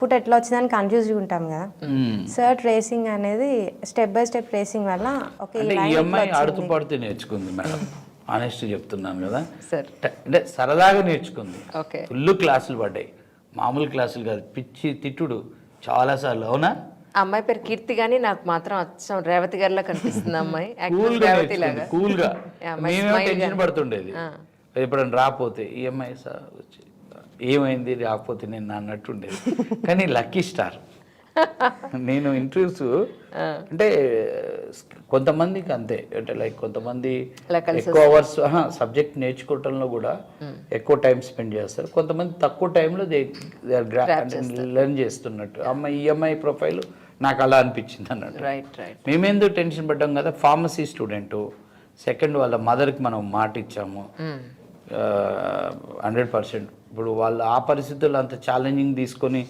Food ఎట్లా వచ్చిందని కన్ఫ్యూజ్గా ఉంటాం కదా. సార్ ట్రేసింగ్ అనేది స్టెప్ బై స్టెప్ ట్రేసింగ్ వల్ల ఈ అమ్మాయి ఆడుతూ పాడుతూ నేర్చుకుంది మేడం, ఆనెస్ట్ చెప్తున్నాను కదా సార్. అంటే సరదాగా నేర్చుకుంది. ఓకే. ఫుల్ క్లాసులు పడ్డాయి, మామూలు క్లాసులు కాదు, పిచ్చి తిట్టుడు చాలాసార్లు. అవునా? అమ్మాయి పేరు కీర్తి గానీ నాకు మాత్రం అచ్చం రేవతి గారిలా కనిపిస్తుంది అమ్మాయి. కూల్గా రేవతి లాగా కూల్గా. అమ్మాయి మేమేమో smile టెన్షన్ గా. పడుతుండేది ఎప్పుడైనా రాకపోతే. ఈ అమ్మాయి సార్ వచ్చి ఏమైంది రాకపోతే నేను అన్నట్టుండేది. కానీ లక్కీ స్టార్. నేను ఇంటర్వ్యూస్ అంటే కొంతమందికి అంతే, అంటే లైక్ కొంతమంది ఎక్కువ అవర్స్ సబ్జెక్ట్ నేర్చుకోవటంలో కూడా ఎక్కువ టైం స్పెండ్ చేస్తారు, కొంతమంది తక్కువ టైంలో లెర్న్ చేస్తున్నట్టు. ఈఎంఐ ప్రొఫైల్ నాకు అలా అనిపించింది అన్నట్టు. Right right. మేమేందుకు టెన్షన్ పడ్డాం కదా, ఫార్మసీ స్టూడెంట్, సెకండ్ వాళ్ళ మదర్కి మనం మాట ఇచ్చాము 100%. ఇప్పుడు వాళ్ళు ఆ పరిస్థితుల్లో అంత ఛాలెంజింగ్ తీసుకొని